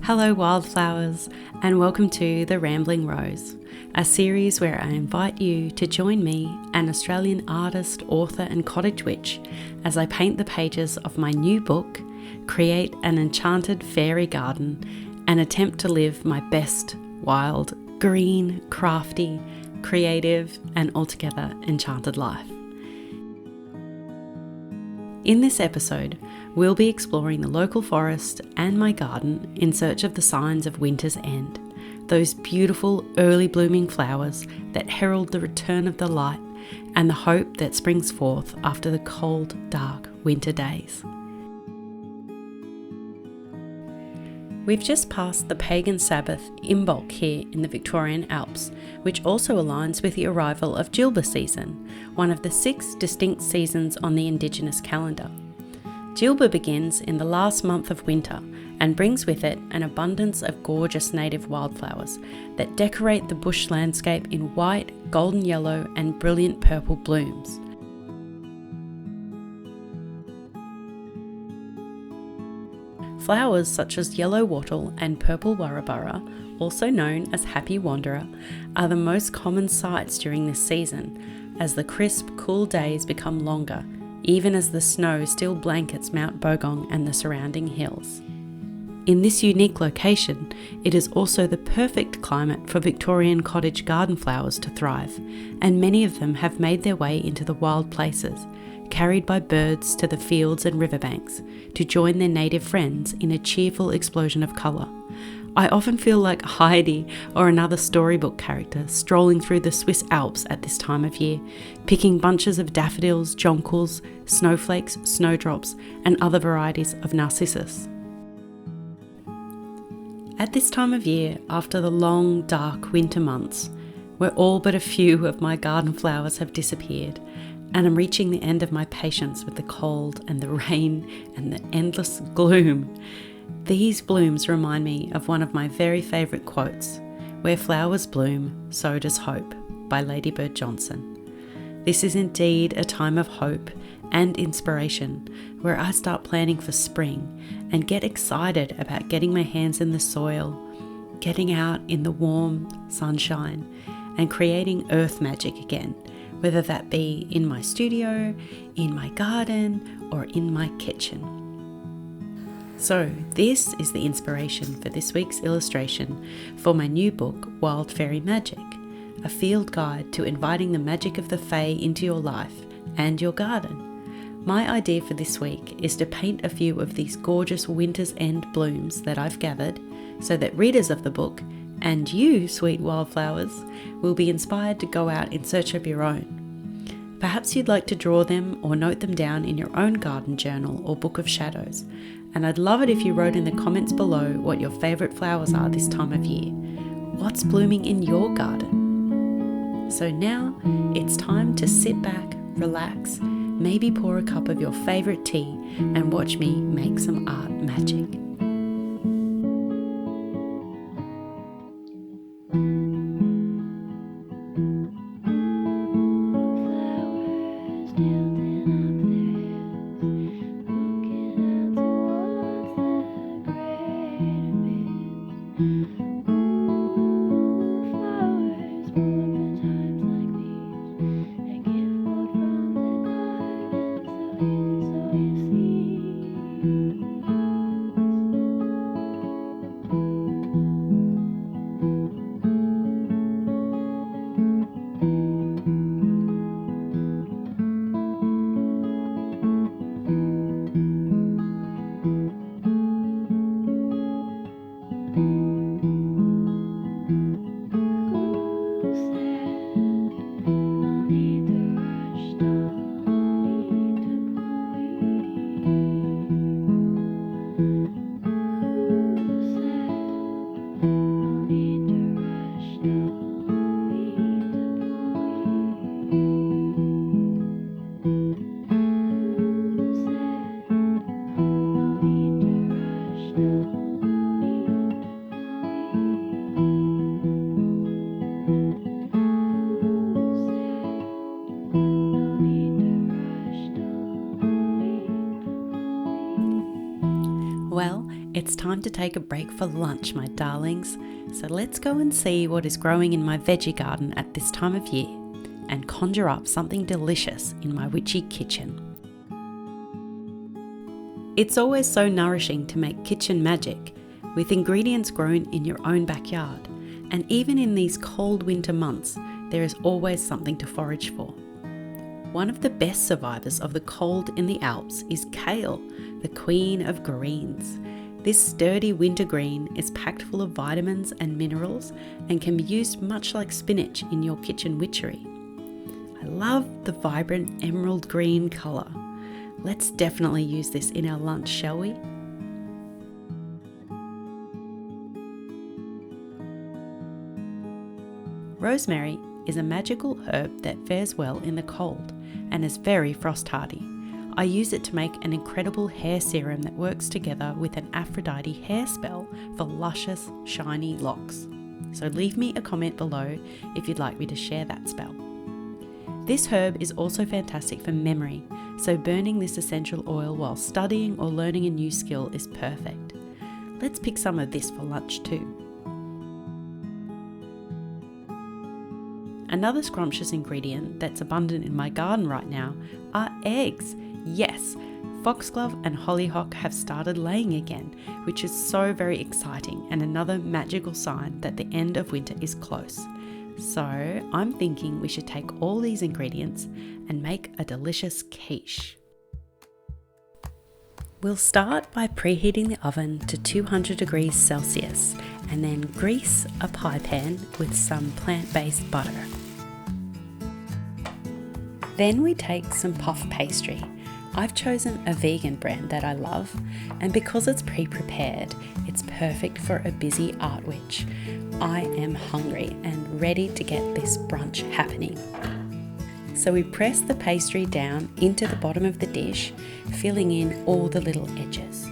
Hello wildflowers, and welcome to The Rambling Rose, a series where I invite you to join me, an Australian artist, author and cottage witch, as I paint the pages of my new book, create an enchanted fairy garden, and attempt to live my best wild, green, crafty, creative and altogether enchanted life. In this episode, we'll be exploring the local forest and my garden in search of the signs of winter's end, those beautiful early blooming flowers that herald the return of the light and the hope that springs forth after the cold, dark winter days. We've just passed the pagan Sabbath Imbolc here in the Victorian Alps, which also aligns with the arrival of Djilba season, one of the 6 distinct seasons on the Indigenous calendar. Djilba begins in the last month of winter and brings with it an abundance of gorgeous native wildflowers that decorate the bush landscape in white, golden yellow and brilliant purple blooms. Flowers such as yellow wattle and purple warrabara, also known as happy wanderer, are the most common sights during this season, as the crisp, cool days become longer, even as the snow still blankets Mount Bogong and the surrounding hills. In this unique location, it is also the perfect climate for Victorian cottage garden flowers to thrive, and many of them have made their way into the wild places, carried by birds to the fields and riverbanks to join their native friends in a cheerful explosion of colour. I often feel like Heidi or another storybook character strolling through the Swiss Alps at this time of year, picking bunches of daffodils, jonquils, snowflakes, snowdrops, and other varieties of narcissus. At this time of year, after the long, dark winter months, where all but a few of my garden flowers have disappeared, and I'm reaching the end of my patience with the cold and the rain and the endless gloom, these blooms remind me of one of my very favourite quotes, "Where flowers bloom, so does hope," by Lady Bird Johnson. This is indeed a time of hope and inspiration, where I start planning for spring and get excited about getting my hands in the soil, getting out in the warm sunshine and creating earth magic again, whether that be in my studio, in my garden, or in my kitchen. So this is the inspiration for this week's illustration for my new book, Wild Faerie Magick, a field guide to inviting the magic of the Fae into your life and your garden. My idea for this week is to paint a few of these gorgeous winter's end blooms that I've gathered so that readers of the book, and you, sweet wildflowers, will be inspired to go out in search of your own. Perhaps you'd like to draw them or note them down in your own garden journal or book of shadows, and I'd love it if you wrote in the comments below what your favourite flowers are this time of year. What's blooming in your garden? So now it's time to sit back, relax, maybe pour a cup of your favourite tea and watch me make some art magic. It's time to take a break for lunch, my darlings. So let's go and see what is growing in my veggie garden at this time of year and conjure up something delicious in my witchy kitchen. It's always so nourishing to make kitchen magic with ingredients grown in your own backyard. And even in these cold winter months, there is always something to forage for. One of the best survivors of the cold in the Alps is kale, the queen of greens. This sturdy winter green is packed full of vitamins and minerals and can be used much like spinach in your kitchen witchery. I love the vibrant emerald green colour. Let's definitely use this in our lunch, shall we? Rosemary is a magical herb that fares well in the cold and is very frost hardy. I use it to make an incredible hair serum that works together with an Aphrodite hair spell for luscious, shiny locks. So leave me a comment below if you'd like me to share that spell. This herb is also fantastic for memory, so burning this essential oil while studying or learning a new skill is perfect. Let's pick some of this for lunch too. Another scrumptious ingredient that's abundant in my garden right now are eggs. Yes, foxglove and hollyhock have started laying again, which is so very exciting and another magical sign that the end of winter is close. So I'm thinking we should take all these ingredients and make a delicious quiche. We'll start by preheating the oven to 200 degrees Celsius and then grease a pie pan with some plant-based butter. Then we take some puff pastry. I've chosen a vegan brand that I love, and because it's pre-prepared, it's perfect for a busy art witch. I am hungry and ready to get this brunch happening. So we press the pastry down into the bottom of the dish, filling in all the little edges.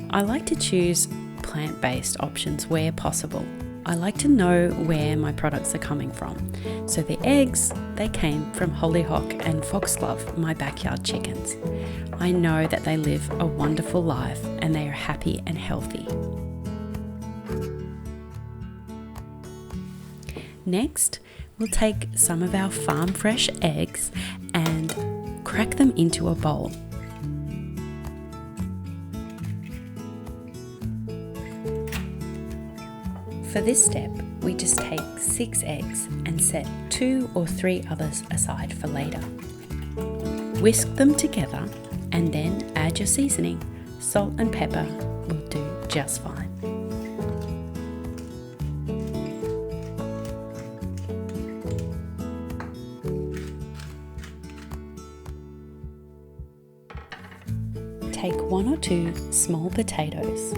I like to choose plant-based options where possible. I like to know where my products are coming from. So the eggs, they came from hollyhock and foxglove, my backyard chickens. I know that they live a wonderful life and they are happy and healthy. Next, we'll take some of our farm fresh eggs and crack them into a bowl. For this step, we just take 6 eggs and set 2 or 3 others aside for later. Whisk them together and then add your seasoning. Salt and pepper will do just fine. Take 1 or 2 small potatoes.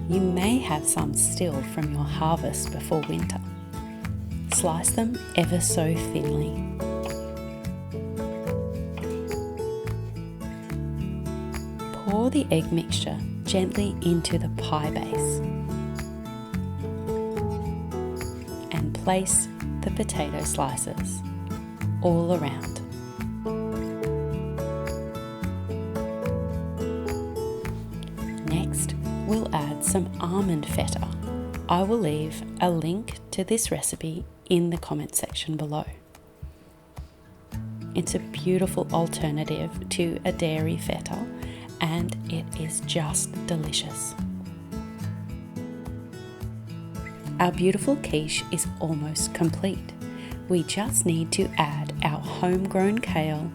You may have some still from your harvest before winter. Slice them ever so thinly. Pour the egg mixture gently into the pie base and place the potato slices all around. Next, we'll add some almond feta. I will leave a link to this recipe in the comment section below. It's a beautiful alternative to a dairy feta and it is just delicious. Our beautiful quiche is almost complete. We just need to add our homegrown kale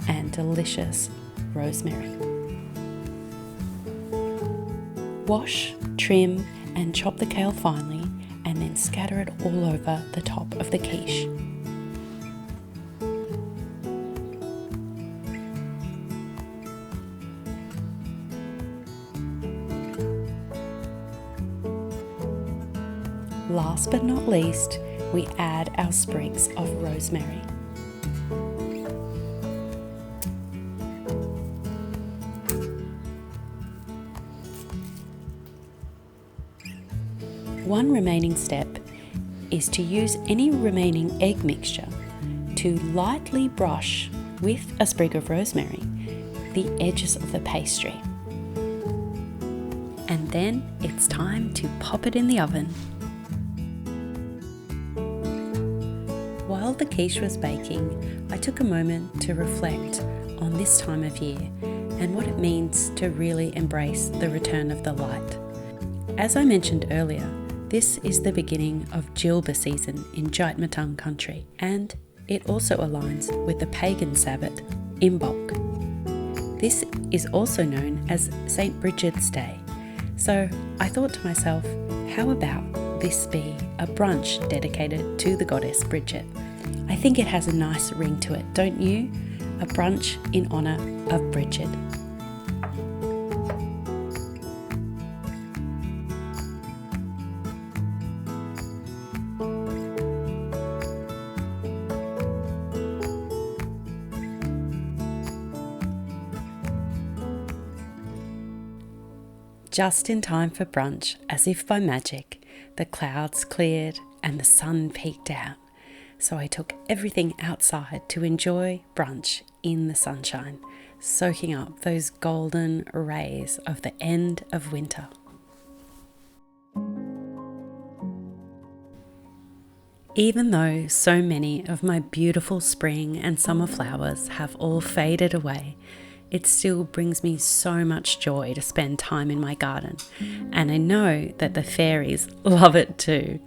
and delicious rosemary. Wash, trim, and chop the kale finely, and then scatter it all over the top of the quiche. Last but not least, we add our sprigs of rosemary. One remaining step is to use any remaining egg mixture to lightly brush with a sprig of rosemary the edges of the pastry. And then it's time to pop it in the oven. While the quiche was baking, I took a moment to reflect on this time of year and what it means to really embrace the return of the light. As I mentioned earlier, this is the beginning of Djilba season in Djilba country, and it also aligns with the pagan Sabbath, Imbolc. This is also known as St. Brigid's Day. So I thought to myself, how about this be a brunch dedicated to the goddess Brigid? I think it has a nice ring to it, don't you? A brunch in honour of Brigid. Just in time for brunch, as if by magic, the clouds cleared and the sun peeked out. So I took everything outside to enjoy brunch in the sunshine, soaking up those golden rays of the end of winter. Even though so many of my beautiful spring and summer flowers have all faded away, it still brings me so much joy to spend time in my garden, and I know that the fairies love it too.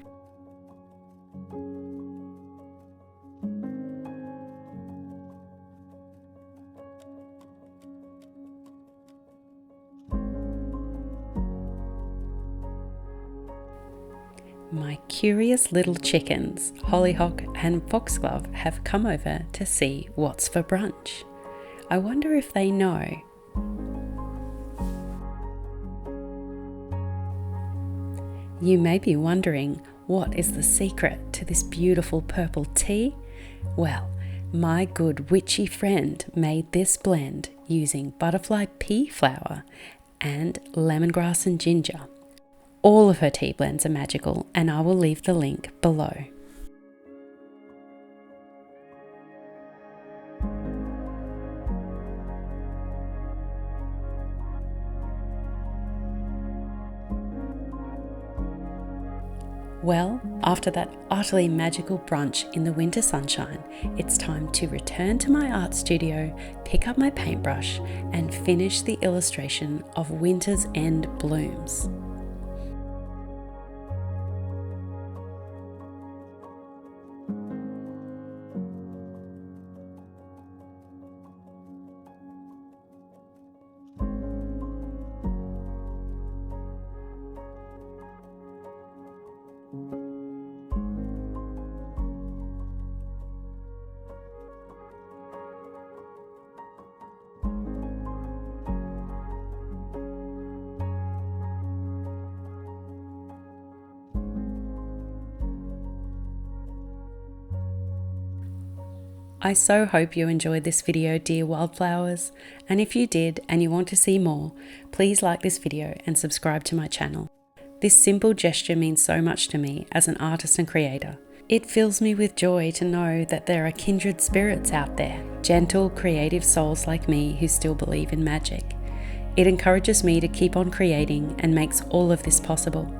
My curious little chickens, Hollyhock and Foxglove, have come over to see what's for brunch. I wonder if they know. You may be wondering, what is the secret to this beautiful purple tea? Well, my good witchy friend made this blend using butterfly pea flower and lemongrass and ginger. All of her tea blends are magical, and I will leave the link below. Well, after that utterly magical brunch in the winter sunshine, it's time to return to my art studio, pick up my paintbrush, and finish the illustration of winter's end blooms. I so hope you enjoyed this video, dear wildflowers, and if you did and you want to see more, please like this video and subscribe to my channel. This simple gesture means so much to me as an artist and creator. It fills me with joy to know that there are kindred spirits out there, gentle, creative souls like me who still believe in magic. It encourages me to keep on creating and makes all of this possible.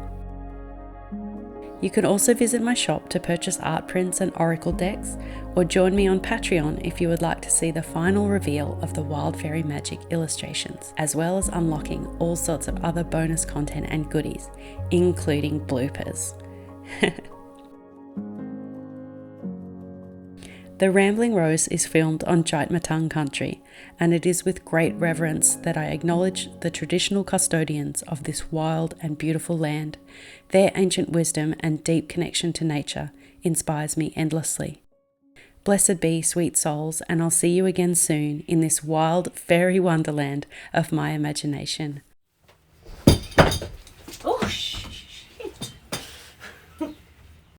You can also visit my shop to purchase art prints and oracle decks, or join me on Patreon if you would like to see the final reveal of the Wild Faerie Magick illustrations, as well as unlocking all sorts of other bonus content and goodies, including bloopers. The Rambling Rose is filmed on Djilba country, and it is with great reverence that I acknowledge the traditional custodians of this wild and beautiful land. Their ancient wisdom and deep connection to nature inspires me endlessly. Blessed be, sweet souls, and I'll see you again soon in this wild fairy wonderland of my imagination.